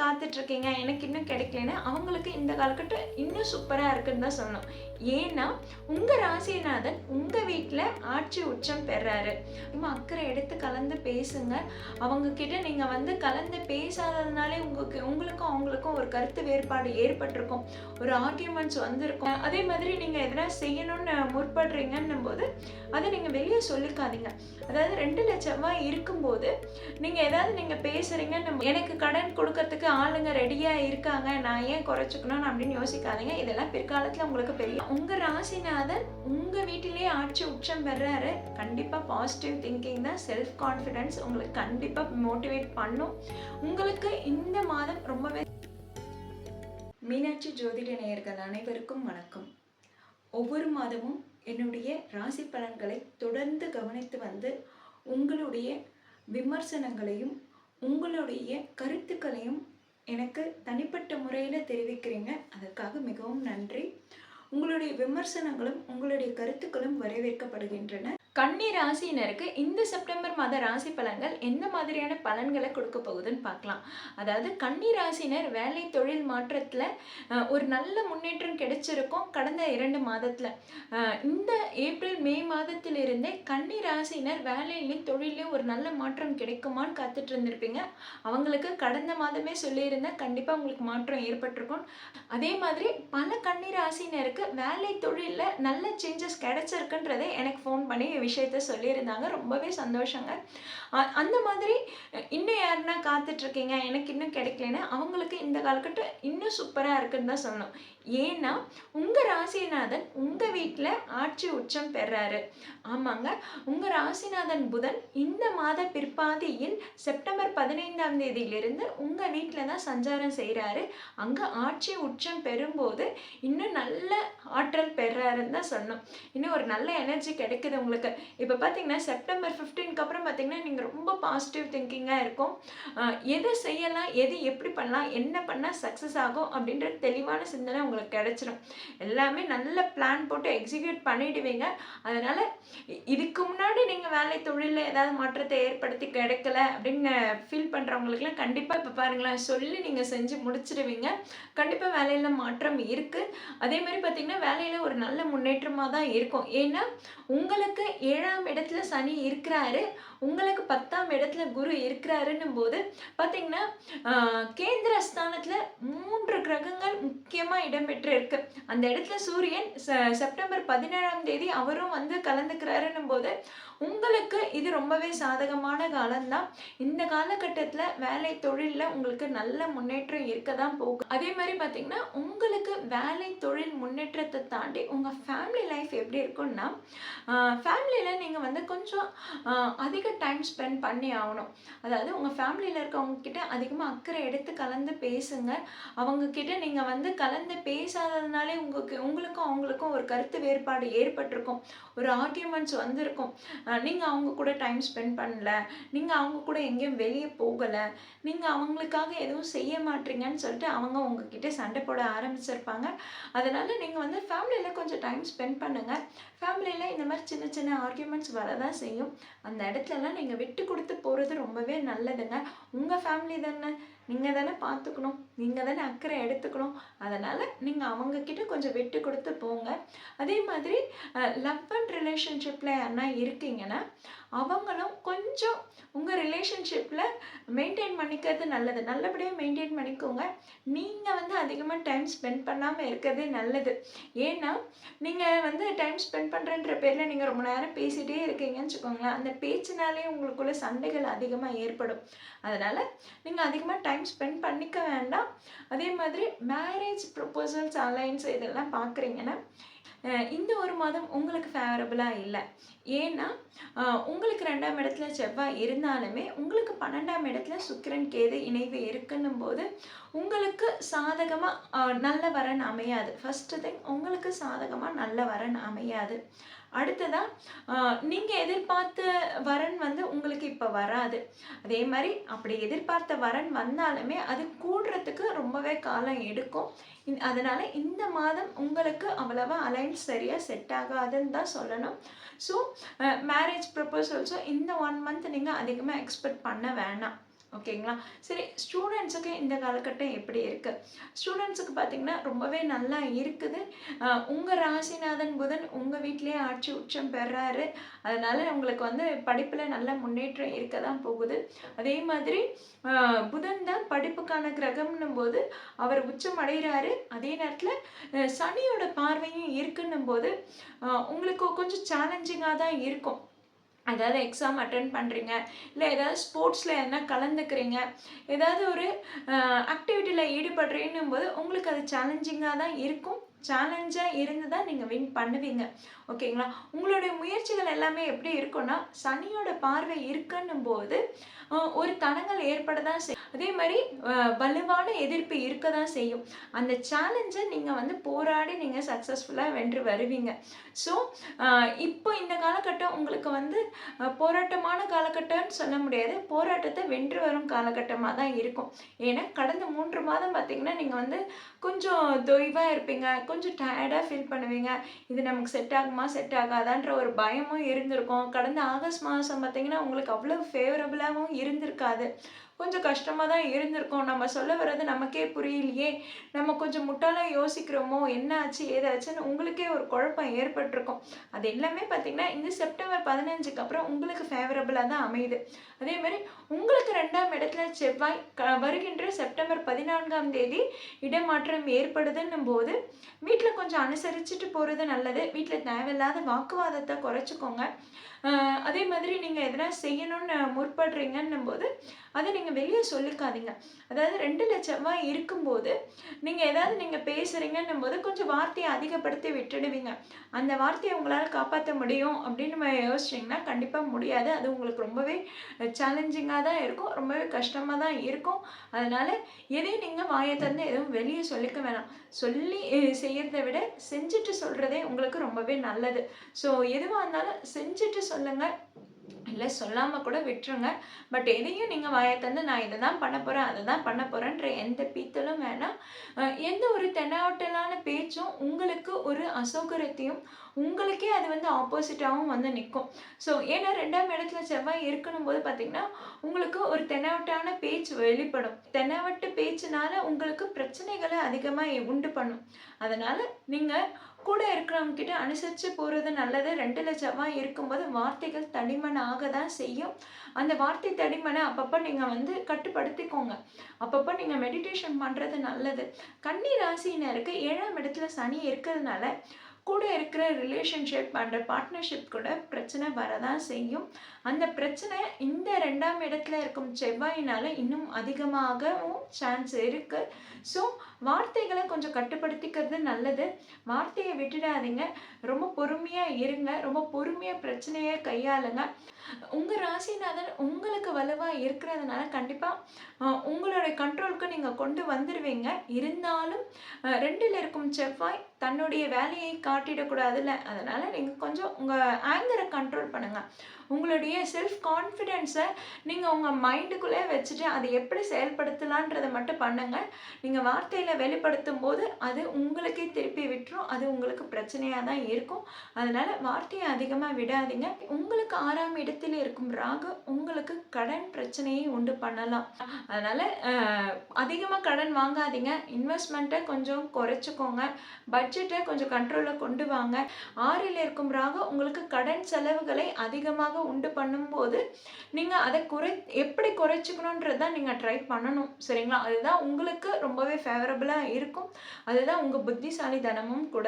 காத்துட்ருக்கீங்க, எனக்கு இன்னும் கிடைக்கலன்னா, அவங்களுக்கு இந்த காலகட்டம் இன்னும் சூப்பரா இருக்குன்னு தான் சொல்லணும். ஏன்னா, உங்க ராசிநாதன் உங்க வீட்ல ஆட்சி உச்சம் பெறாரு. சும்மா அக்கறை எடுத்து கலந்து பேசுங்க. அவங்க கிட்ட நீங்க வந்து கலந்து பேசாததுனாலே உங்களுக்கும் அவங்களுக்கும் ஒரு கருத்து வேறுபாடு ஏற்பட்டிருக்கும். ஒரு ஆர்கியூமெண்ட்ஸ் வந்திருக்கும். அதே மாதிரி நீங்க எதனா செய்யணும்னு முற்படுறீங்கன்னும்போது, அத நீங்க வெளிய சொல்லிக்காதீங்க. அதாவது 2ல செவ்வாய் இருக்கும்போது, நீங்க பேசுறீங்கன்னு எனக்கு கடன் குடுக்கறதுக்கு ஆளுங்க ரெடியா இருக்காங்க. நான் ஏன் குறைச்சுக்கணும் அப்படின்னு யோசிக்காதீங்க. இதெல்லாம் பிற்காலத்துல உங்களுக்கு பெரிய உங்க ராசிநாதன் உங்க வீட்டிலேயே ஆட்சி உச்சம் பெறாரு. கண்டிப்பா பாசிட்டிவ் திங்கிங் தான், செல்ஃப் கான்ஃபிடன்ஸ் உங்களுக்கு கண்டிப்பா மோட்டிவேட் பண்ணும். உங்களுக்கு இந்த மாதம் ரொம்பவே மீனாட்சி ஜோதிட நேயர்கள் அனைவருக்கும் வணக்கம். ஒவ்வொரு மாதமும் என்னுடைய ராசி பலன்களை தொடர்ந்து கவனித்து வந்து உங்களுடைய விமர்சனங்களையும் உங்களுடைய கருத்துக்களையும் எனக்கு தனிப்பட்ட முறையில் தெரிவிக்கிறீங்க. அதற்காக மிகவும் நன்றி. உங்களுடைய விமர்சனங்களும் உங்களுடைய கருத்துக்களும் வரவேற்கப்படுகின்றன. கன்னி ராசியினருக்கு இந்த செப்டம்பர் மாத ராசி பலன்கள் எந்த மாதிரியான பலன்களை கொடுக்க போகுதுன்னு பார்க்கலாம். அதாவது கன்னி ராசினர் வேலை தொழில் மாற்றத்தில் ஒரு நல்ல முன்னேற்றம் கிடைச்சிருக்கும் கடந்த 2 மாதத்தில். இந்த ஏப்ரல் மே மாதத்திலிருந்தே கன்னி ராசினர் வேலையிலையும் தொழிலையும் ஒரு நல்ல மாற்றம் கிடைக்குமான்னு காத்துட்டு இருந்திருப்பீங்க. அவங்களுக்கு கடந்த மாதமே சொல்லியிருந்தேன், கண்டிப்பாக உங்களுக்கு மாற்றம் ஏற்பட்டிருக்கும். அதே மாதிரி பல கன்னி ராசினருக்கு வேலை தொழிலில் நல்ல சேஞ்சஸ் கிடைச்சிருக்குன்றதே எனக்கு ஃபோன் பண்ணி விஷயத்த சொல்லியிருந்தாங்க. ரொம்பவே சந்தோஷங்க. அந்த மாதிரி இன்னும் யாருன்னா காத்துட்ருக்கீங்க, எனக்கு இன்னும் கிடைக்கலன்னா, அவங்களுக்கு இந்த காலகட்டம் இன்னும் சூப்பராக இருக்குன்னு தான் சொல்லணும். ஏன்னா உங்கள் ராசிநாதன் உங்கள் வீட்டில் ஆட்சி உச்சம் பெறாரு. ஆமாங்க, உங்கள் ராசிநாதன் புதன் இந்த மாத பிற்பாதியில் செப்டம்பர் 15ஆம் தேதியிலிருந்து உங்கள் வீட்டில் தான் சஞ்சாரம் செய்கிறாரு. அங்கே ஆட்சி உச்சம் பெறும்போது இன்னும் நல்ல ஆற்றல் பெறாருன்னு தான் சொல்லணும். இன்னும் ஒரு நல்ல எனர்ஜி கிடைக்குது உங்களுக்கு. இப்போ பார்த்தீங்கன்னா செப்டம்பர் 15க்கு அப்புறம் பார்த்தீங்கன்னா நீங்கள் ரொம்ப பாசிட்டிவ் திங்கிங்காக இருக்கும். எதை செய்யலாம், எது எப்படி பண்ணலாம், என்ன பண்ணால் சக்ஸஸ் ஆகும் அப்படின்ற தெளிவான சிந்தனை உங்களுக்கு கிடைச்சிடும். எல்லாமே நல்ல பிளான் போட்டு எக்ஸிக்யூட் பண்ணிடுவீங்க. அதனால் இதுக்கு முன்னாடி நீங்கள் வேலை தொழிலில் ஏதாவது மாற்றத்தை ஏற்படுத்தி கிடைக்கல அப்படின்னு ஃபீல் பண்ணுறவங்களுக்குலாம் கண்டிப்பாக இப்போ பாருங்களேன், சொல்லி நீங்கள் செஞ்சு முடிச்சிடுவீங்க. கண்டிப்பாக வேலையில் மாற்றம் இருக்குது. அதே மாதிரி பார்த்தீங்கன்னா வேலையில் ஒரு நல்ல முன்னேற்றமாக தான் இருக்கும். ஏன்னா உங்களுக்கு 7ஆம் இடத்துல சனி இருக்கிறாரு, உங்களுக்கு 10ஆம் இடத்துல குரு இருக்கிறாருன்னும் போது பார்த்தீங்கன்னா கேந்திர ஸ்தானத்தில் 3 கிரகங்கள் முக்கியமாக இடம்பெற்று இருக்கு. அந்த இடத்துல சூரியன் செப்டம்பர் 17ஆம் தேதி அவரும் வந்து கலந்துக்கிறாருன்னும் போது உங்களுக்கு இது ரொம்பவே சாதகமான காலம்தான். இந்த காலகட்டத்தில் வேலை தொழிலில் உங்களுக்கு நல்ல முன்னேற்றம் இருக்க தான் போகும். அதே மாதிரி பார்த்தீங்கன்னா உங்களுக்கு வேலை தொழில் முன்னேற்றத்தை தாண்டி உங்கள் ஃபேமிலி லைஃப் எப்படி இருக்குன்னா, ஃபேமிலியில் நீங்கள் வந்து கொஞ்சம் அதிக டைம் ஸ்பெண்ட் பண்ணி ஆகணும். அதாவது உங்கள் ஃபேமிலியில் இருக்கவங்க கிட்ட அதிகமாக அக்கறை எடுத்து கலந்து பேசுங்க. அவங்கக்கிட்ட நீங்கள் வந்து கலந்து பேசாததுனாலே உங்களுக்கும் அவங்களுக்கும் ஒரு கருத்து வேறுபாடு ஏற்பட்டிருக்கும். ஒரு ஆர்கியூமெண்ட்ஸ் வந்திருக்கும். நீங்கள் அவங்க கூட டைம் ஸ்பெண்ட் பண்ணல, நீங்கள் அவங்க கூட எங்கேயும் வெளியே போகலை, நீங்கள் அவங்களுக்காக எதுவும் செய்ய மாட்டீங்கன்னு சொல்லிட்டு அவங்க உங்ககிட்ட சண்டை போட ஆரம்பிச்சிருப்பாங்க. அதனால் நீங்கள் வந்து ஃபேமிலியில் கொஞ்சம் டைம் ஸ்பெண்ட் பண்ணுங்கள். ஃபேமிலியில் இந்த மாதிரி சின்ன சின்ன ஆர்கியூமெண்ட்ஸ் வரதான் செய்யும். அந்த இடத்துலலாம் நீங்கள் விட்டு கொடுத்து போகிறது ரொம்பவே நல்லதுங்க. உங்கள் ஃபேமிலி தானே, நீங்கள் தானே பார்த்துக்கணும், நீங்கள் தானே அக்கறை எடுத்துக்கணும். அதனால் நீங்கள் அவங்கக்கிட்ட கொஞ்சம் விட்டு கொடுத்து போங்க. அதே மாதிரி லவ் அண்ட் ரிலேஷன்ஷிப்பில் யாருன்னா இருக்கீங்கன்னா அவங்களும் கொஞ்சம் உங்கள் ரிலேஷன்ஷிப்பில் மெயின்டைன் பண்ணிக்கிறது நல்லது. நல்லபடியாக மெயின்டைன் பண்ணிக்கோங்க. நீங்கள் வந்து அதிகமாக டைம் ஸ்பெண்ட் பண்ணாமல் இருக்கிறதே நல்லது. ஏன்னா நீங்கள் வந்து டைம் ஸ்பெண்ட் பண்ணுறன்ற பேரில் நீங்கள் ரொம்ப நேரம் பேசிகிட்டே இருக்கீங்கன்னு வச்சுக்கோங்களேன், அந்த பேச்சினாலே உங்களுக்குள்ள சண்டைகள் அதிகமாக ஏற்படும். அதனால் நீங்கள் அதிகமாக டைம் ஸ்பெண்ட் பண்ணிக்க வேண்டாம். அதே மாதிரி மேரேஜ் ப்ரொபோசல்ஸ் அலைன்ஸ் இதெல்லாம் பார்க்குறீங்கன்னா இந்த ஒரு மாதம் உங்களுக்கு ஃபேவரபுளாக இல்லை. ஏன்னா உங்களுக்கு 2ஆம் இடத்துல செவ்வாய் இருந்தாலுமே உங்களுக்கு 12ஆம் இடத்துல சுக்கிரன் கேது இணைவு இருக்குன்னும் போது உங்களுக்கு சாதகமாக நல்ல வரன் அமையாது. ஃபஸ்ட்டு திங், உங்களுக்கு சாதகமாக நல்ல வரன் அமையாது. அடுத்ததாக நீங்கள் எதிர்பார்த்த வரன் வந்து உங்களுக்கு இப்போ வராது. அதே மாதிரி அப்படி எதிர்பார்த்த வரன் வந்தாலுமே அது கூடுறதுக்கு ரொம்பவே காலம் எடுக்கும். அதனால் இந்த மாதம் உங்களுக்கு அவ்வளவா அலைன்ஸ் சரியாக செட் ஆகாதுன்னு தான் சொல்லணும். ஸோ மேரேஜ் ப்ரப்போசல்ஸும் இந்த 1 மந்த் நீங்கள் அதிகமாக எக்ஸ்பெக்ட் பண்ண வேணாம். ஓகேங்களா? சரி, ஸ்டூடெண்ட்ஸுக்கு இந்த காலகட்டம் எப்படி இருக்கு? ஸ்டூடெண்ட்ஸுக்கு பார்த்தீங்கன்னா, ரொம்பவே நல்லா இருக்குது. உங்க ராசிநாதன் புதன் உங்க வீட்லயே ஆட்சி உச்சம் பெறாரு. அதனால உங்களுக்கு வந்து படிப்புல நல்ல முன்னேற்றம் இருக்க தான் போகுது. அதே மாதிரி புதன் தான் படிப்புக்கான கிரகம்ன்னும்போது, அவர் உச்சம் அடைகிறாரு. அதே நேரத்தில சனியோட பார்வையும் இருக்குன்னும்போது, உங்களுக்கு கொஞ்சம் சேலஞ்சிங்கா தான் இருக்கும். அதாவது எக்ஸாம் அட்டெண்ட் பண்ணுறீங்க, இல்லை ஏதாவது ஸ்போர்ட்ஸில் எதனா கலந்துக்கிறீங்க, ஏதாவது ஒரு ஆக்டிவிட்டியில் ஈடுபடுறீன்னும் போது உங்களுக்கு அது சேலஞ்சிங்காக தான் இருக்கும். சேலஞ்சாக இருந்து தான் நீங்கள் வின் பண்ணுவீங்க. ஓகேங்களா? உங்களுடைய முயற்சிகள் எல்லாமே எப்படி இருக்கும்னா, சனியோட பார்வை இருக்குன்னும் போது ஒரு தடங்கல் ஏற்பட தான் செய்யும். அதே மாதிரி வலுவான எதிர்ப்பு இருக்க தான் செய்யும். அந்த சேலஞ்சை நீங்கள் வந்து போராடி நீங்கள் சக்ஸஸ்ஃபுல்லாக வென்று வருவீங்க. ஸோ இப்போ இந்த காலகட்டம் உங்களுக்கு வந்து போராட்டமான காலகட்டம்னு சொல்ல முடியாது. போராட்டத்தை வென்று வரும் காலகட்டமாக தான் இருக்கும். ஏன்னா கடந்த 3 மாதம் பார்த்தீங்கன்னா, நீங்கள் வந்து கொஞ்சம் தொய்வாக இருப்பீங்க. கொஞ்சம் டயர்டாக ஃபீல் பண்ணுவீங்க. இது நமக்கு செட் ஆகுமா, செட் ஆகாதான்ற ஒரு பயமும் இருந்திருக்கும். கடந்த ஆகஸ்ட் மாதம் பார்த்தீங்கன்னா, உங்களுக்கு அவ்வளோ ஃபேவரபுளாகவும் இருந்திருக்காது. கொஞ்சம் கஷ்டமாக தான் இருந்திருக்கும். நம்ம சொல்ல வர்றது நமக்கே புரியலையே, நம்ம கொஞ்சம் முட்டாளா யோசிக்கிறோமோ, என்ன ஆச்சு ஏதாச்சுன்னு உங்களுக்கே ஒரு குழப்பம் ஏற்பட்டிருக்கும். அது எல்லாமே பார்த்தீங்கன்னா, இந்த செப்டம்பர் 15க்கு அப்புறம் உங்களுக்கு ஃபேவரபுளாக தான் அமையுது. அதே மாதிரி உங்களுக்கு 2ஆம் இடத்துல செவ்வாய் வருகின்ற செப்டம்பர் 14ஆம் தேதி இடமாற்றம் ஏற்படுதுன்னும் போது, வீட்டில் கொஞ்சம் அனுசரிச்சுட்டு போகிறது நல்லது. வீட்டில் தேவையில்லாத வாக்குவாதத்தை குறைச்சிக்கோங்க. அதே மாதிரி நீங்கள் எதனா செய்யணும்னு முற்படுறீங்கன்னும் போது, அதை நீங்கள் வெளியே சொல்லிக்காதீங்க. அதாவது 2ல செவ்வாய் இருக்கும்போது, நீங்கள் பேசுகிறீங்கன்னும் போது கொஞ்சம் வார்த்தையை அதிகப்படுத்தி விட்டுடுவீங்க. அந்த வார்த்தையை உங்களால் காப்பாற்ற முடியும் அப்படின்னு நம்ம யோசிச்சிங்கன்னா கண்டிப்பாக முடியாது. அது உங்களுக்கு ரொம்பவே சேலஞ்சிங்காக தான் இருக்கும். ரொம்பவே கஷ்டமாக தான் இருக்கும். அதனால் எதையும் நீங்கள் வாயை திறந்து எதுவும் வெளியே சொல்லிக்க வேணாம். சொல்லி செய்யறதை விட செஞ்சுட்டு சொல்கிறதே உங்களுக்கு ரொம்பவே நல்லது. ஸோ எதுவாக இருந்தாலும் செஞ்சுட்டு சொல்லுங்கள். இல்லை சொல்லாமல் கூட விட்டுருங்க. பட் எதையும் நீங்கள் வாயை தந்து நான் இதை தான் பண்ண போகிறேன், அதை தான் பண்ண போகிறேன்ற எந்த பீத்தலும் வேணாம். எந்த ஒரு தெனாவட்டலான பேச்சும் உங்களுக்கு ஒரு அசௌகரியத்தையும், உங்களுக்கே அது வந்து ஆப்போசிட்டாகவும் வந்து நிற்கும். ஸோ ஏன்னா 2ஆம் இடத்துல செவ்வாய் இருக்கணும் போது பார்த்தீங்கன்னா, உங்களுக்கு ஒரு தெனாவட்டான பேச்சு வெளிப்படும். தெனாவட்டு பேச்சுனால உங்களுக்கு பிரச்சனைகளை அதிகமாக உண்டு பண்ணும். அதனால் நீங்கள் கூட இருக்கிறவங்க கிட்ட அனுசரித்து போகிறது நல்லது. 2ல செவ்வாய் இருக்கும்போது வார்த்தைகள் தடிமன் ஆக தான் செய்யும். அந்த வார்த்தை தடிமனை அப்பப்போ நீங்கள் வந்து கட்டுப்படுத்திக்கோங்க. அப்பப்போ நீங்கள் மெடிடேஷன் பண்ணுறது நல்லது. கன்னி ராசியினருக்கு 7ஆம் இடத்துல சனி இருக்கிறதுனால கூட இருக்கிற ரிலேஷன்ஷிப் அண்ட் பார்ட்னர்ஷிப் கூட பிரச்சனை வரதான் செய்யும். அந்த பிரச்சனை இந்த 2ஆம் இடத்துல இருக்கும் செவ்வாயினால இன்னும் அதிகமாகவும் சான்ஸ் இருக்கு. ஸோ வார்த்தைகளை கொஞ்சம் கட்டுப்படுத்திக்கிறது நல்லது. வார்த்தையை விட்டுடாதீங்க. ரொம்ப பொறுமையாக இருங்க. ரொம்ப பொறுமையாக பிரச்சனையை கையாளுங்க. உங்கள் ராசிநாதன் உங்களுக்கு வலுவாக இருக்கிறதுனால கண்டிப்பாக உங்களுடைய கண்ட்ரோலுக்கு நீங்கள் கொண்டு வந்துடுவீங்க. இருந்தாலும் 2ல் இருக்கும் செவ்வாய் தன்னுடைய வேலையை காட்டிடக்கூடாதுல்ல. அதனால் நீங்கள் கொஞ்சம் உங்கள் ஆங்கரை கண்ட்ரோல் பண்ணுங்கள். உங்களுடைய செல்ஃப் கான்ஃபிடென்ஸை நீங்கள் உங்கள் மைண்டுக்குள்ளே வச்சுட்டு அதை எப்படி செயல்படுத்தலான்றதை மட்டும் பண்ணுங்கள். நீங்கள் வார்த்தையில் வெளிப்படுத்தும் போது அது உங்களுக்கே திருப்பி விட்டுரும். அது உங்களுக்கு பிரச்சனையாக தான் இருக்கும். அதனால் வார்த்தையை அதிகமாக விடாதீங்க. உங்களுக்கு 6ஆம் இடத்தில் இருக்கும் ராகு உங்களுக்கு கடன் பிரச்சனையை உண்டு பண்ணலாம். அதனால் அதிகமாக கடன் வாங்காதீங்க. இன்வெஸ்ட்மெண்ட்டை கொஞ்சம் குறைச்சிக்கோங்க. பட்ஜெட்டை கொஞ்சம் கண்ட்ரோலில் கொண்டு வாங்க. 6ல் இருக்கும் ராகு உங்களுக்கு கடன் செலவுகளை அதிகமாக உண்டு பண்ணும்போது நீங்கள் அதை எப்படி குறைச்சிக்கணுன்றது தான் நீங்கள் ட்ரை பண்ணணும். சரிங்களா? அதுதான் உங்களுக்கு ரொம்பவே ஃபேவரபுளாக இருக்கும். அதுதான் உங்கள் புத்திசாலித்தனமும் கூட.